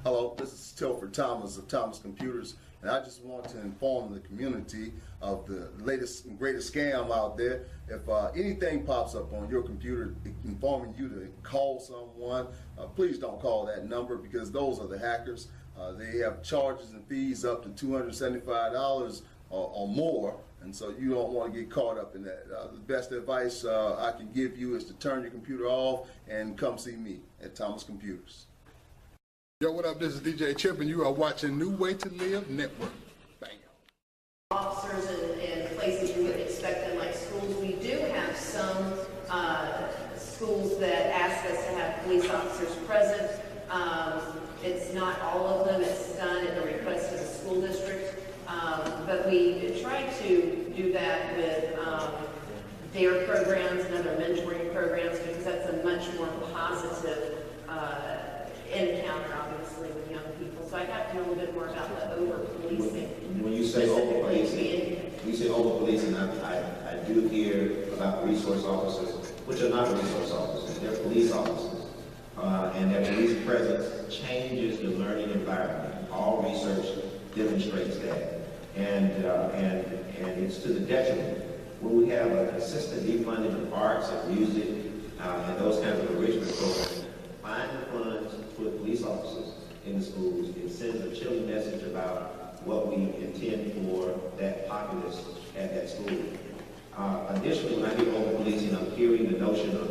Hello, this is Tilford Thomas of Thomas Computers, and I just want to inform the community of the latest and greatest scam out there. If anything pops up on your computer informing you to call someone, please don't call that number, because those are the hackers. They have charges and fees up to $275 or more, and so you don't want to get caught up in that. The best advice I can give you is to turn your computer off and come see me at Thomas Computers. Yo, what up? This is DJ Chip, and you are watching New Way to Live Network. Bam. Officers and places you would expect them, like schools. We do have some schools that ask us to have police officers present. It's not all of them. It's done at the request of the school district. But we try to do that with DARE programs and other mentoring programs, because that's a much more positive encounter, obviously, with young people. So I have to know a little bit more about the over-policing. When you say over-policing, I do hear about resource officers, which are not resource officers, they're police officers. And their police presence changes the learning environment. All research demonstrates that. And it's to the detriment. When we have a consistent defunding of arts and music and those kinds of enrichment programs, find the funds to put police officers in the schools. It sends a chilling message about what we intend for that populace at that school. Additionally, when I hear over-policing, I'm hearing the notion of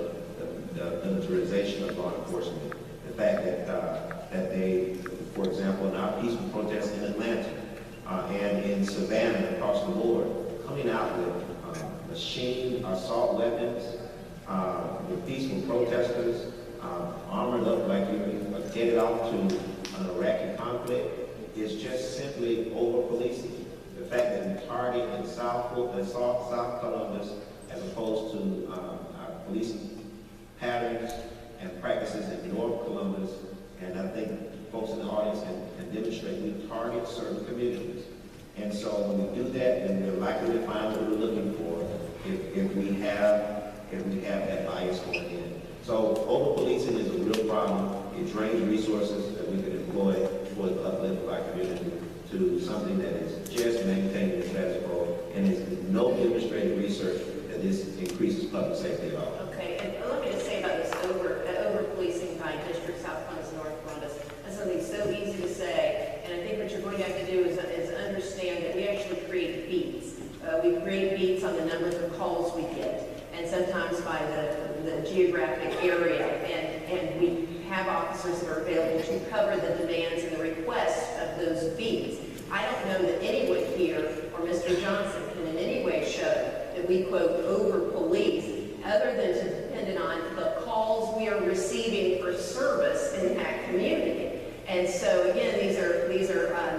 the militarization of law enforcement. The fact that they, for example, in our peaceful protests in Atlanta and in Savannah across the board, coming out with machine assault weapons, with peaceful protesters, armored up like you're headed off to an Iraqi conflict, is just simply over-policing. The fact that we target in South Columbus, as opposed to our policing patterns and practices in North Columbus, and I think folks in the audience can demonstrate, we target certain communities. And so when we do that, then we're likely to find what we're looking for if we have that bias going in. So over-policing is a real problem. It drains resources that we could employ for the uplift of our community to something that is just maintaining the status quo, and there's no demonstrated research that this increases public safety at all. Okay, and let me just say about this over-policing by district, South Columbus, North Columbus. That's something so easy to say, and I think what you're going to have to do is understand that we actually create beats. We create beats on the numbers of calls we get, and sometimes by the geographic area, and we have officers that are available to cover the demands and the requests of those beats. I don't know that anyone here, or Mr. Johnson, can in any way show that we, quote, over-police, other than to depend on the calls we are receiving for service in that community. And so, again, these are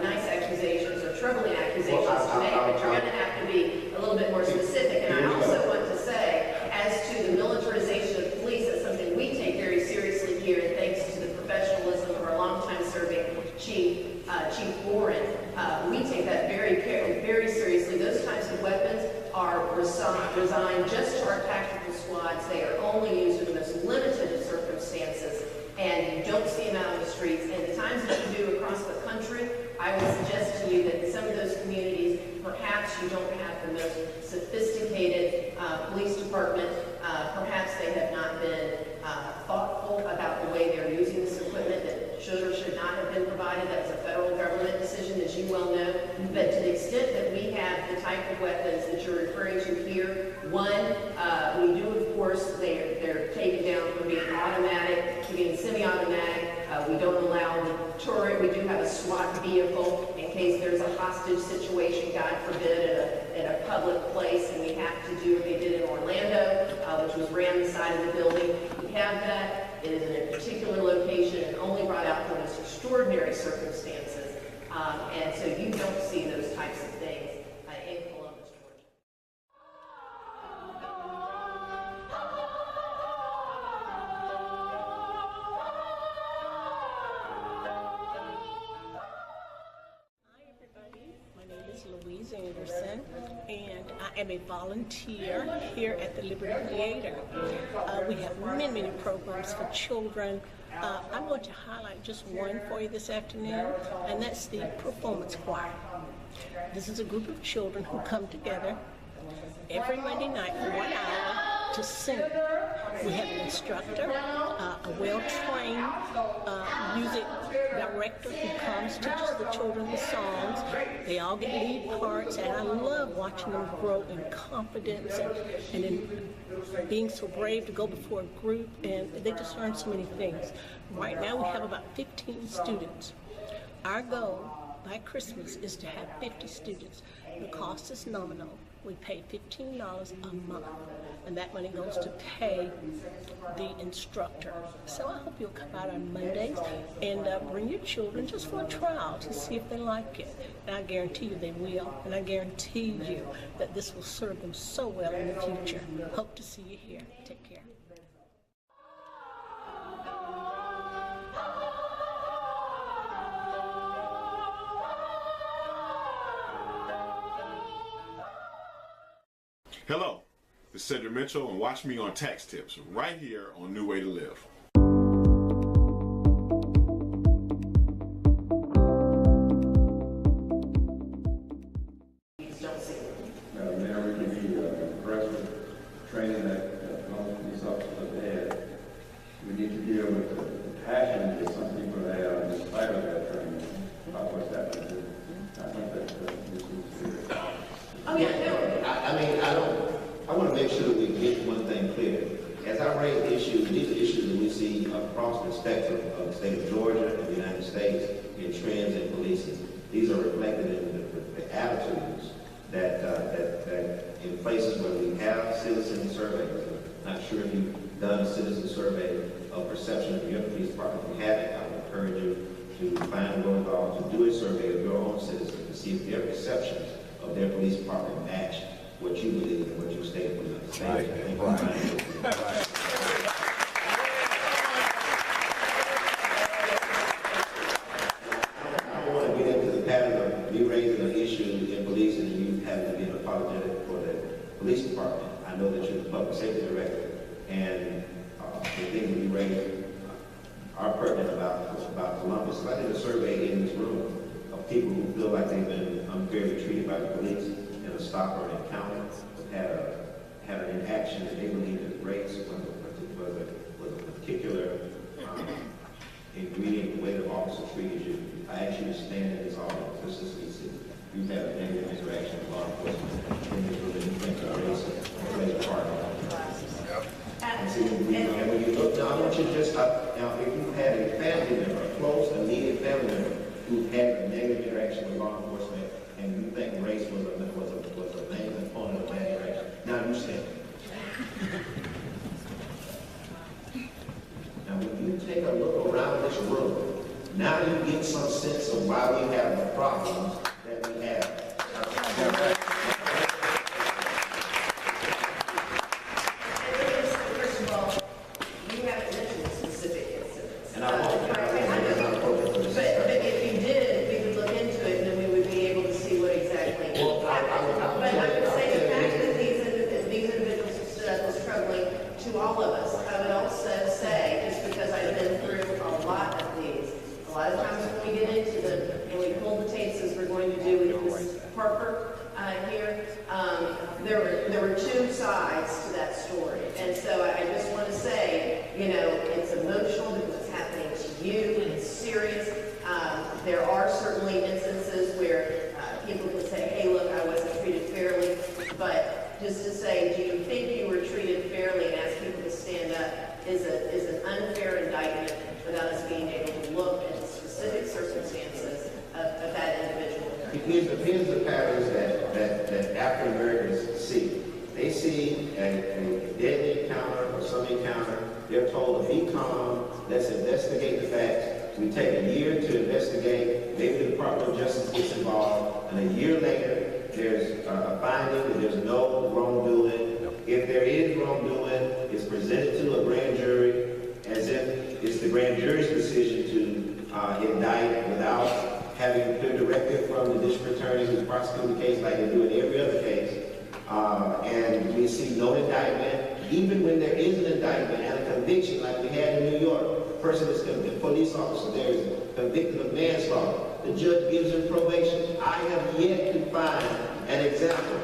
nice accusations or troubling accusations to make, but you're going to have to be a little bit more specific. And I also want to say, as to the militarization of police, that's something we take very seriously here, and thanks to the professionalism of our longtime serving Chief Warren, we take that very seriously. Those types of weapons are designed just to our tactical squads. They are only used in the most limited of circumstances, and you don't see them out on the streets. And the times that you do across the country, I would suggest to you that in some of those communities, perhaps you don't have the most sophisticated police department. Perhaps they have not been thoughtful about the way they're using this equipment that should or should not have been provided. That was a federal government decision, as you well know. But to the extent that we have the type of weapons that you're referring to here, one, we do, of course, they're taken down from being automatic to being semi-automatic. We don't allow the turret. We do have a SWAT vehicle in case there's a hostage situation, God forbid, at a public place, and we have to do what they did in Orlando, which was ram the side of the building. We have that. It is in a particular location and only brought out for most extraordinary circumstances. And so you don't see those types of things in Columbus, Georgia. Louise Anderson, and I am a volunteer here at the Liberty Theater. We have many programs for children, I'm going to highlight just one for you this afternoon, and that's the performance choir. This is a group of children who come together every Monday night for 1 hour to sing. We have an instructor, a well-trained music director who comes, teaches the children the songs. They all get lead parts, and I love watching them grow in confidence and in being so brave to go before a group, and they just learn so many things. Right now we have about 15 students. Our goal by Christmas is to have 50 students. The cost is nominal. We pay $15 a month, and that money goes to pay the instructor. So I hope you'll come out on Mondays and bring your children just for a trial to see if they like it. And I guarantee you they will, and I guarantee you that this will serve them so well in the future. Hope to see you here. Take care. Hello, this is Cedric Mitchell, and watch me on Tax Tips right here on New Way to Live. Mayor, we give you progressive training that most police officers have had. We need to deal with the passion that some people have in spite of that training about what's happening. I think that this is Oh, yeah, no. I want to make sure that we get one thing clear. As I raise issues, these are issues that we see across the spectrum of the state of Georgia and the United States in trends in policing. These are reflected in the attitudes that in places where we have citizen surveys. I'm not sure if you've done a citizen survey of perception of your police department. If you haven't, I would encourage you to find a wherewithal to do a survey of your own citizens to see if their perceptions of their police department match what you believe and what you state was on the stage. I don't want to get into the pattern of me raising an issue in policing and you having to be apologetic for the police department. I know that you're the public safety director, and the things that you raised are pertinent about Columbus. So I did a survey in this room of people who feel like they've been unfairly treated by the police in a stop or an encounter, had an interaction that they believe that race was a particular ingredient in the way the officer treated you. I asked you to stand in this audience just to see if you've had a negative interaction with law enforcement in this room and you think that race plays a part in it. And see, when you look, now I want you to just, now if you had a family member, a close, immediate family member, who had a negative interaction with law enforcement, and you think race was a main component of that interaction. Now you stand. Now when you take a look around this room, now you get some sense of why we have the problems that we have. First of all, you haven't mentioned specific incidents. And I won't. But if you did, we would look into it, and then we would be able to see what exactly happened. But I would say the fact that these individuals have stood up is troubling to all of us. I would also say, just because I've been through a lot of these, a lot of times when we get into them and we pull the tapes as we're going to do with Ms. Parker here, there were two sides to that story. And so I just want to say, you know, it's emotional because it's happening to you, it's serious. There are certainly instances where people can say, hey, look, I wasn't treated fairly. But just to say, do you think you were treated fairly, and ask people to stand up is an unfair indictment without us being able to look at the specific circumstances of that individual. Here's the patterns that African Americans see. They see a deadly encounter or some encounter. They're told to be calm, let's investigate the facts. We take a year to investigate. Maybe the Department of Justice gets involved, and a year later, there's a finding that there's no wrongdoing. If there is wrongdoing, it's presented to a grand jury as if it's the grand jury's decision to indict without having a clear directive from the district attorney who's prosecuting the case like they do in every other case. And we see no indictment, even when there is an indictment and a conviction like we had in New York. person is convicted, police officer there is convicted of manslaughter. The judge gives him probation. I have yet to find an example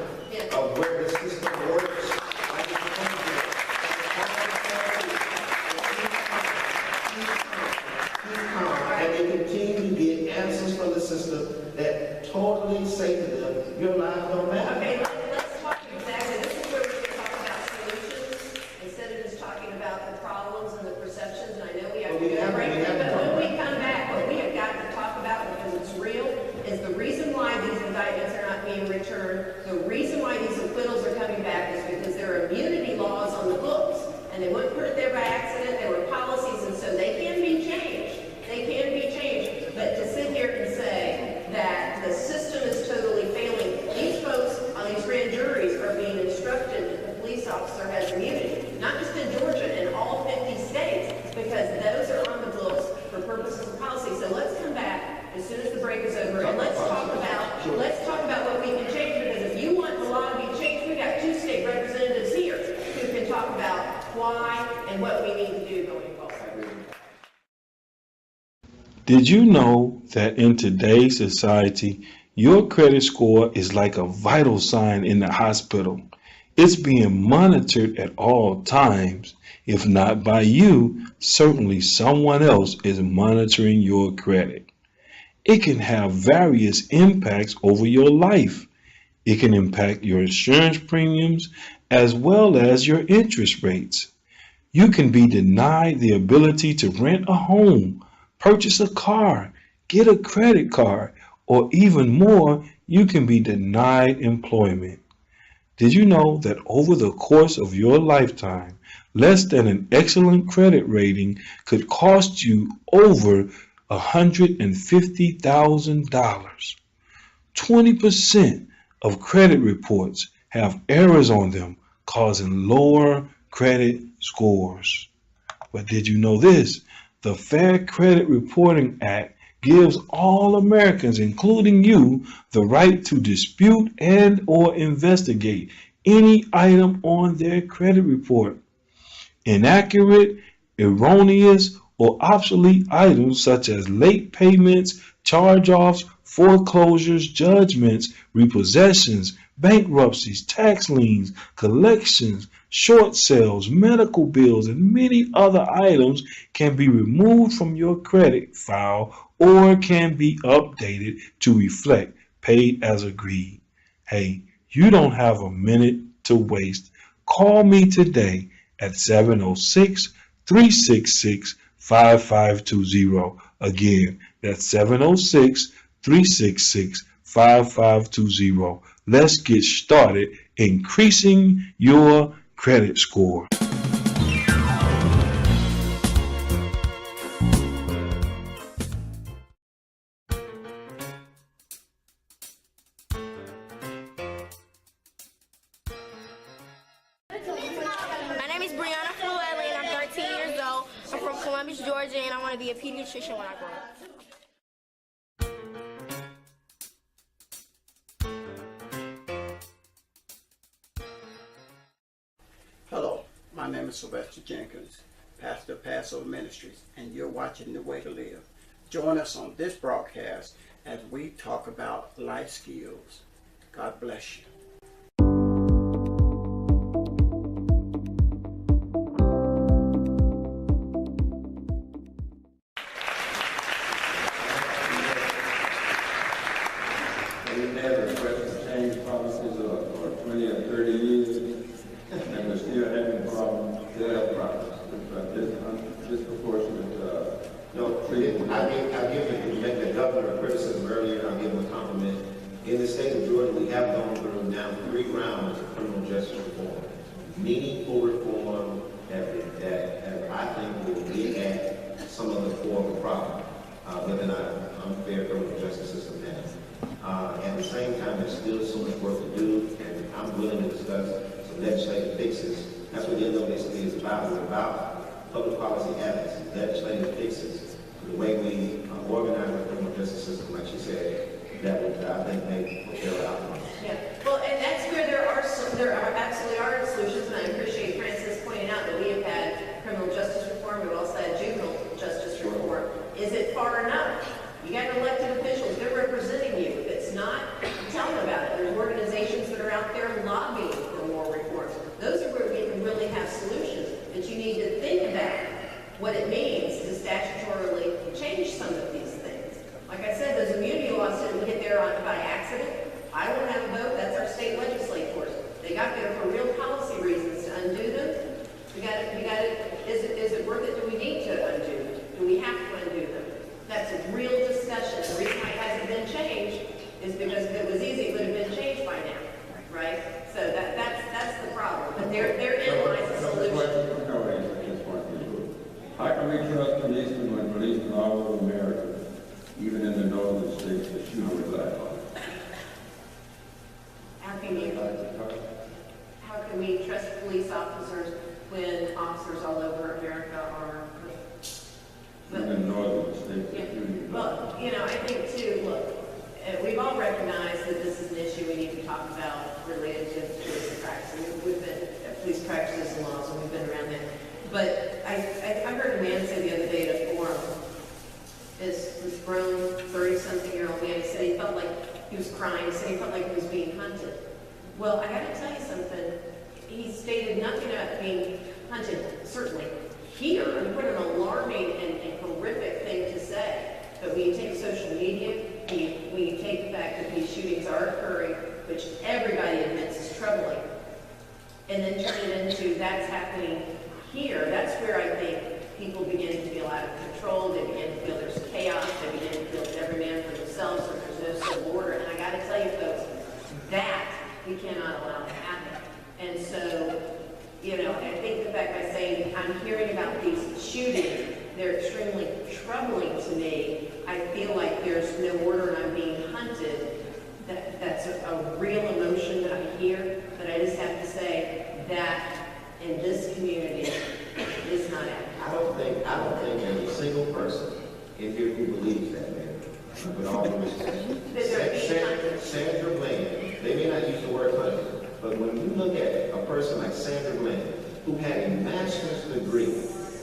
of where the system works. Like it's supposed to. And they continue to get answers from the system that totally say to them, your life don't matter. Okay, let's talk exactly. This is where we can talk about solutions instead of just talking about the problems and the perceptions. And I know we have to do that right now, but when we come back, what we have got to talk about, because it's real, is the reason why these indictments are not being returned. The reason why these acquittals are coming back is because there are immunity laws on the books, and they weren't put there by accident. There were policies, and so they can be changed. They can be changed. But to sit here and say that the system is totally failing, these folks on these grand juries are being instructed that the police officer has immunity, not just in Georgia, in all 50 states, because those are on the books for purposes of policy. So let's come back as soon as the break is over, and let's talk about what we can change, because if you want the law to be changed, we got 2 state representatives here who can talk about why and what we need to do going forward. Did you know that in today's society, your credit score is like a vital sign in the hospital? It's being monitored at all times. If not by you, certainly someone else is monitoring your credit. It can have various impacts over your life. It can impact your insurance premiums as well as your interest rates. You can be denied the ability to rent a home, purchase a car, get a credit card, or even more, you can be denied employment. Did you know that over the course of your lifetime, less than an excellent credit rating could cost you over $150,000? 20% of credit reports have errors on them, causing lower credit scores. But did you know this? The Fair Credit Reporting Act gives all Americans, including you, the right to dispute and or investigate any item on their credit report. Inaccurate, erroneous, or obsolete items such as late payments, charge-offs, foreclosures, judgments, repossessions, bankruptcies, tax liens, collections, short sales, medical bills, and many other items can be removed from your credit file or can be updated to reflect paid as agreed. Hey, you don't have a minute to waste. Call me today at 706-366-5520. Again, that's 706-366-5520. Let's get started increasing your credit score. My name is Brianna Fluelli and I'm 13 years old. I'm from Columbus, Georgia, and I want to be a pediatrician when I grow up. Hello, my name is Sylvester Jenkins, pastor of Passover Ministries, and you're watching The Way to Live. Join us on this broadcast as we talk about life skills. God bless you. We've never requested to change policies for 20 or 30 years, and we're still having problems, with disproportionate treatment. I give the governor a criticism earlier, and I'll give him a compliment. In the state of Georgia, we have gone through now 3 rounds of criminal justice reform. Meaningful reform that I think will get at some of the core of the problem within our unfair criminal justice system now. At the same time, there's still so much work to do, and I'm willing to discuss some legislative fixes. That's what the NAACP is about. It's about public policy habits, legislative fixes, the way we organize the criminal justice system, like she said, that would, I think, make fulfill outcomes. Yeah, well, and that's where there absolutely are solutions, and I appreciate Francis pointing out that we have had criminal justice reform, we've also had juvenile justice is it far enough? You got elected officials, they're representing you. If it's not, tell them about it. There's organizations that are out there lobbying for more reforms. Those are where we can really have solutions. But you need to think about what it means to statutorily change some of these things. Like I said, those immunity laws didn't get there by accident. I won't have a vote, that's our state legislators. They got there for real policy reasons to undo them. Is it worth it? Do we need to undo them? Do we have to undo them? That's a real discussion. The reason why it hasn't been changed is because if it was easy, it would have been changed by now, right? So that's the problem. But therein lies the solution. How can we trust policemen when policemen all over America, even in the northern states, that shoot black? How can we trust police officers when officers all over America are? In the northern states, shooting black. Well, I think too, look, we've all recognized that this is an issue we need to talk about related to police practices. We've been police practices and laws, and we've been around that. But I heard a man say the other day at a forum, this grown 30-something-year-old man, he said he felt like he was crying. He said he felt like he was being hunted. Well, I got to tell you something. He stated nothing about being hunted, certainly here. I mean, what an alarming and horrific thing to say. But when you take social media, when you take the fact that these shootings are occurring, which everybody admits is troubling, and then turn it into that's happening here, that's where I think people begin to feel out of control. They begin to feel there's chaos. They begin to feel it's every man for themselves, and there's no civil order. And I got to tell you, folks, that we cannot allow to happen. And so, I think the fact by saying I'm hearing about these shootings, they're extremely troubling to me. I feel like there's no order and I'm being hunted. That's a real emotion that I hear, but I just have to say that in this community is not accurate. I don't think there's a single person in here who believes that, man. With all due respect. Sandra Bland, they may not use the word hunted, but when you look at a person like Sandra Bland, who had a master's degree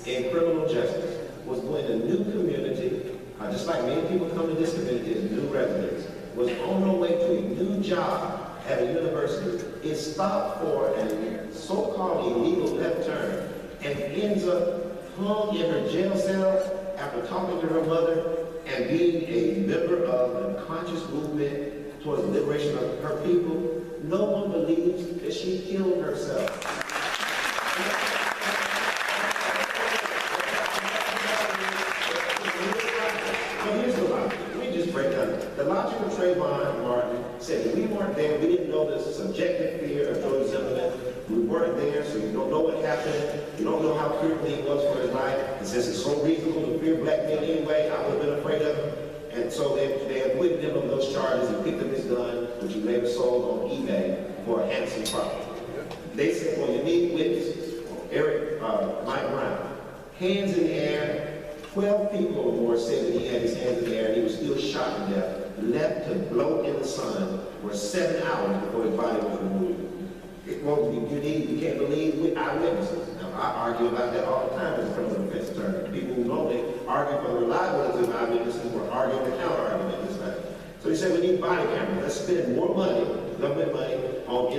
in criminal justice, was going to a new community, just like many people come to this community as new residents, was on her way to a new job at a university, is stopped for a so-called illegal left turn and ends up hung in her jail cell after talking to her mother and being a member of the conscious movement towards the liberation of her people. No one believes that she killed herself. The logic of Trayvon Martin said we weren't there, we didn't know the subjective fear of George Zimmerman. We weren't there, so you don't know what happened. You don't know how fearful he was for his life. And since it's so reasonable to fear black men anyway, I would have been afraid of him. And so they acquitted him of those charges. He picked up his gun, which he later sold on eBay for a handsome profit. They said, well, you need witnesses. Mike Brown, hands in the air. 12 people or more said that he had his hands in the air and he was still shot to death, left to blow in the sun for 7 hours before his body was removed. You can't believe eyewitnesses. Now, I argue about that all the time as a criminal defense attorney. People who normally argue for the reliability of eyewitnesses were arguing the counter-argument this time. So he said we need body cameras. Let's spend more money, government money, on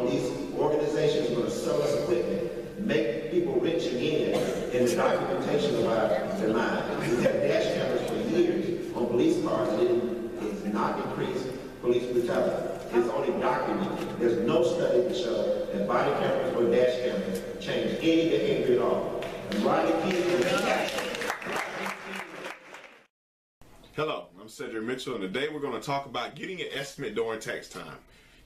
these organizations that are going to sell us equipment, make people rich again in the documentation of their lives. We have dash cameras for years on police cars, and it's not increased police brutality. It's only documented. There's no study to show that body cameras or dash cameras change any behavior at all. And Hello, I'm Cedric Mitchell, and today we're going to talk about getting an estimate during tax time.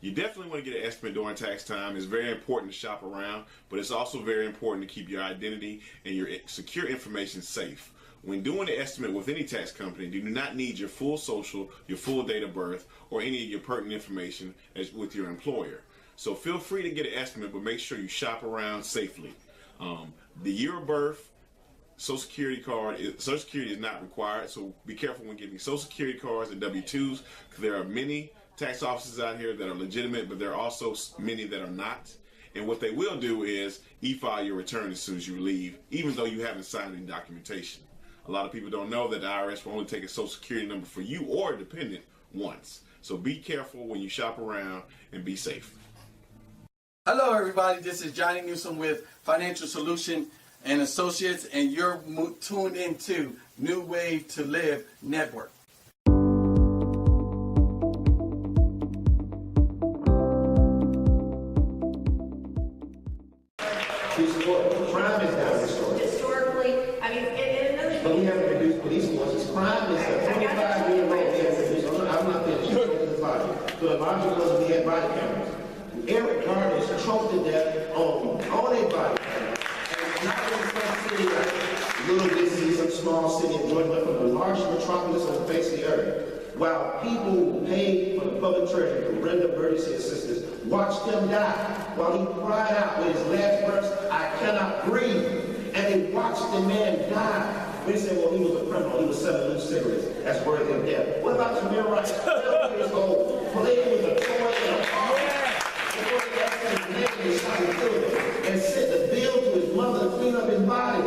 You definitely want to get an estimate during tax time. It's very important to shop around, but it's also very important to keep your identity and your secure information safe. When doing an estimate with any tax company, you do not need your full social, your full date of birth, or any of your pertinent information with your employer. So feel free to get an estimate, but make sure you shop around safely. The year of birth, Social Security card, Social Security is not required, so be careful when getting Social Security cards and W-2s, because there are many tax offices out here that are legitimate, but there are also many that are not. And what they will do is e-file your return as soon as you leave, even though you haven't signed any documentation. A lot of people don't know that the IRS will only take a social security number for you or a dependent once. So be careful when you shop around and be safe. Hello everybody, this is Johnny Newsom with Financial Solution and Associates, and you're tuned into New Way to Live Network. Crime is down Historically, I mean, and another thing. but we haven't reduced police forces. Crime is at 25 years old. We haven't reduced. I'm not finished. You know this body. So the logic was we had body cameras. Eric Garner is choked to death on a body camera. And not in some city like little busy, some small city in Georgia, but from the largest metropolis on the face of the earth. While people paid for the public treasury to render emergency assistance, watched him die while he cried out with his last breaths, "I cannot breathe." And they watched the man die. We said, well, he was a criminal. He was selling loose cigarettes. That's worthy of death. What about Tamir Rice, 12 years old, playing with a toy in a park? Before he got his neck and he shot and killed him, and sent the bill to his mother to clean up his body.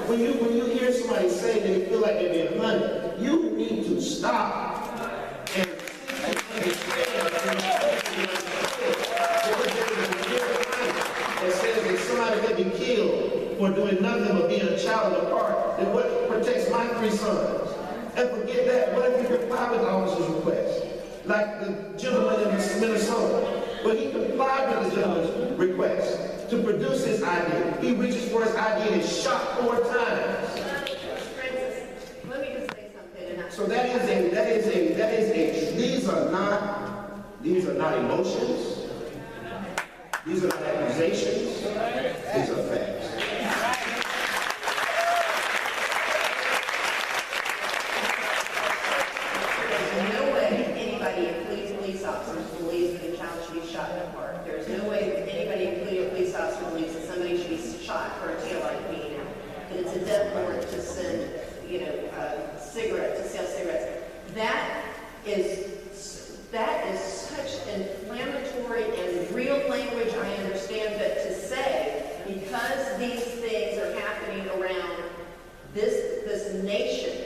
When you hear somebody say they feel like they're being hunted, you need to stop and that says that somebody can be killed for doing nothing but being a child of the park, then what protects my 3 sons? And forget that, what if you comply with the officer's request? Like the gentleman in Minnesota, but he complied with the gentleman's request to produce his ID. He reaches for his ID and is shot 4 times. Let me just say something. So these are not emotions. These are not accusations. These are facts. There's no way anybody, including police officers, believes that a child should be shot in the park. There's no way that anybody, including a police officer, believes that somebody should be shot for a taillight being out. That it's a death warrant to send, cigarettes, to sell cigarettes. That is such inflammatory and real language, I understand, but to say, because these things are happening around this nation,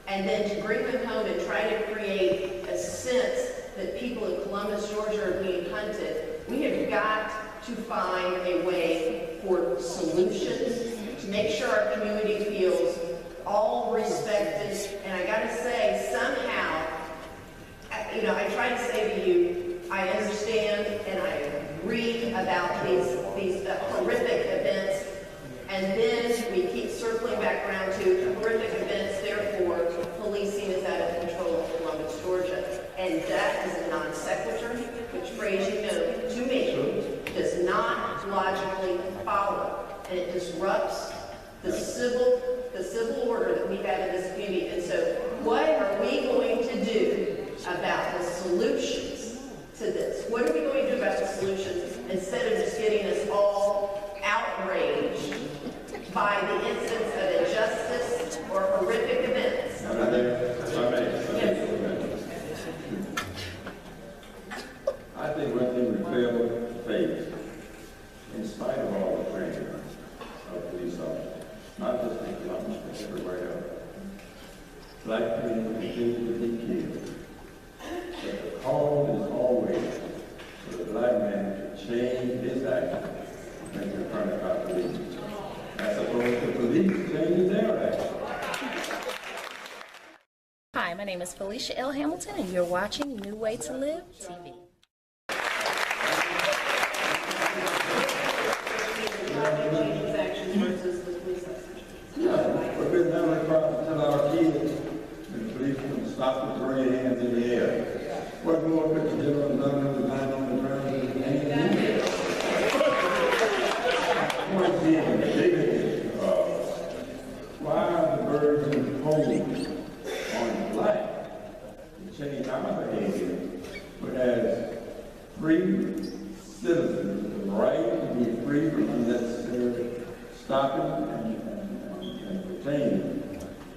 and then to bring them home and try to create a sense that people in Columbus, Georgia are being hunted, we have got to find a way for solutions to make sure our community feels all respected. And I gotta say, somehow, I try to say to you, I understand and I read about these horrific events, and then we keep circling back around to horrific events, therefore policing is out of control in Columbus, Georgia. And that is a non sequitur, which phrase to me, does not logically follow. And it disrupts the civil order that we have in this community. And so what are we going to do about the solutions to this? What are we going to do about the solutions instead of just getting us all outraged by the incidents of injustice or horrific events? I think one thing we fail to face, in spite of all the training of police officers, not just in Columbus, but everywhere else, black people continue to be killed. But the call is always for the black man to change his action and confront about police, as opposed to police changing their action. Hi, my name is Felicia L. Hamilton, and you're watching New Way to Live TV. But we're now required to tell our kids that the police can stop with red hands in the air. What more could the gentleman done with the line on the ground with his hands in the air? Point being, David, why are the birds imposed on black to change our behavior, whereas free citizens have the right to be free from unnecessary stopping and retaining?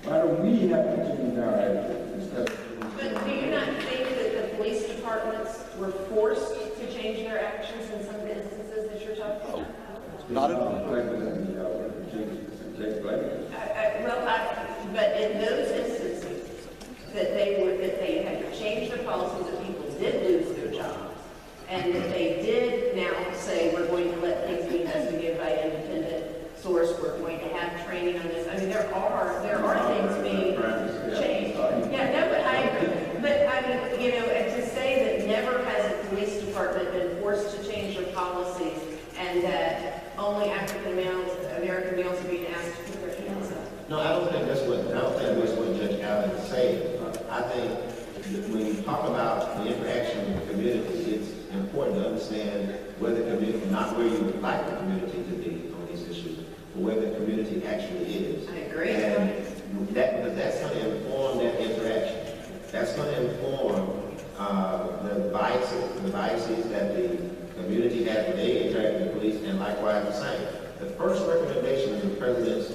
Why do we have to change our attitude instead of... But do you not think that the police departments were forced to change their actions in some instances that you're talking about? Not at all. But in those instances, that they had to change their policy, that people did lose their jobs, and that they did now say, we're going to let things be investigated by an independent source, we're going to have training on this. I mean, there are things being changed. Yeah, no, but I agree. But I mean, you know, and to say that never has the police department been forced to change their policies, and that only African males, American males are being asked to put their hands up. No, I don't think that's what Judge Allen is saying. I think that when you talk about the interaction with the community, it's important to understand where the community, not where you would like the community to be on these issues, but where the community actually is. I agree. And because that's going to inform that interaction. That's going to inform the biases that the community has when they interact with the police, and likewise the same. The first recommendation in the President's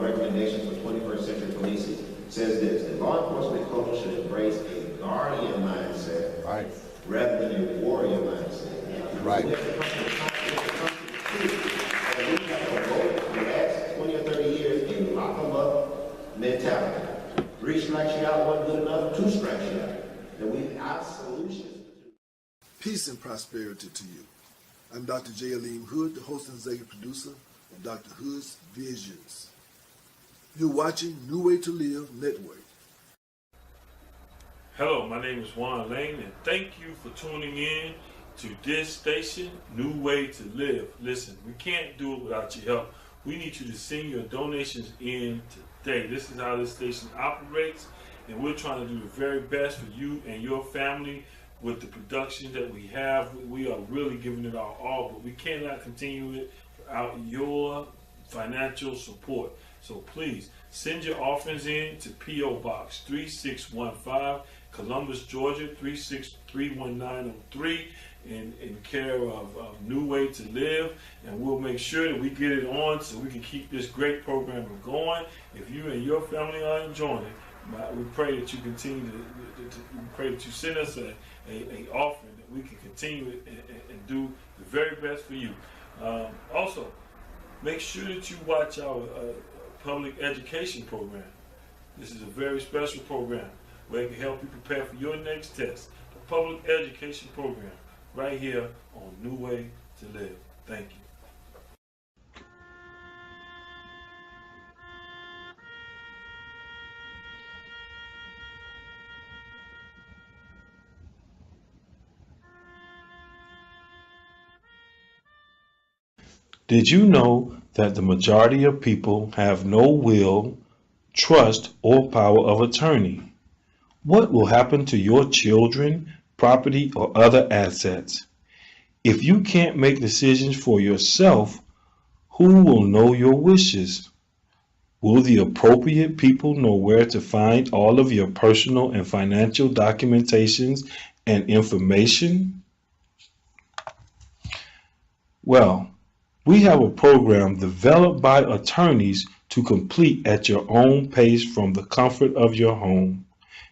recommendations for 21st century policing says this: that law enforcement culture should embrace a guardian mindset, Right. rather than a warrior mindset. Right. So when it comes to the and we have for the last 20 or 30 years a lock 'em up mentality. 3 strikes you out wasn't good enough, 2 strikes you out. And our solution. Peace and prosperity to you. I'm Dr. J. Aleem Hood, the host and executive producer of Dr. Hood's Visions. You're watching New Way to Live Network. Hello, my name is Juan Lane, and thank you for tuning in to this station, New Way to Live. Listen, we can't do it without your help. We need you to send your donations in today. This is how this station operates, and we're trying to do the very best for you and your family with the production that we have. We are really giving it our all, but we cannot continue it without your financial support. So please send your offerings in to P.O. Box 3615, Columbus, Georgia 3631903, in care of New Way to Live, and we'll make sure that we get it on so we can keep this great program going. If you and your family are enjoying it, we pray that you continue we pray that you send us a offering that we can continue it and do the very best for you. Also, make sure that you watch our public education program. This is a very special program where it can help you prepare for your next test. The public education program right here on New Way to Live. Thank you. Did you know that the majority of people have no will, trust, or power of attorney? What will happen to your children, property, or other assets? If you can't make decisions for yourself, who will know your wishes? Will the appropriate people know where to find all of your personal and financial documentations and information? Well, we have a program developed by attorneys to complete at your own pace from the comfort of your home.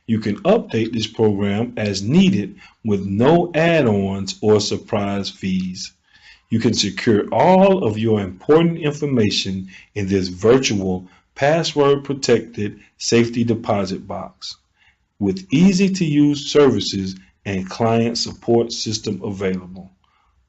You can update this program as needed with no add-ons or surprise fees. You can secure all of your important information in this virtual password-protected safety deposit box with easy-to-use services and client support system available.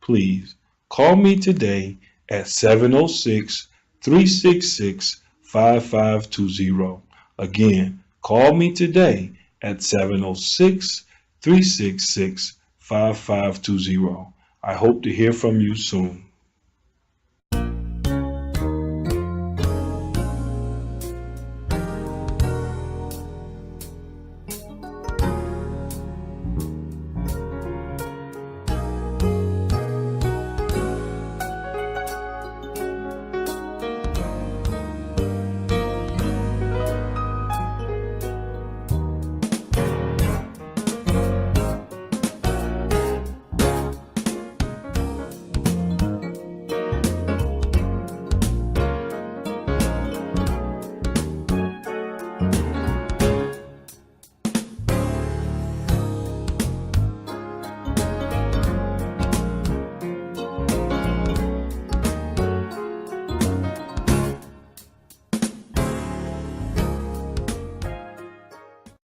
Please call me today at 706-366-5520. Again, call me today at 706-366-5520. I hope to hear from you soon.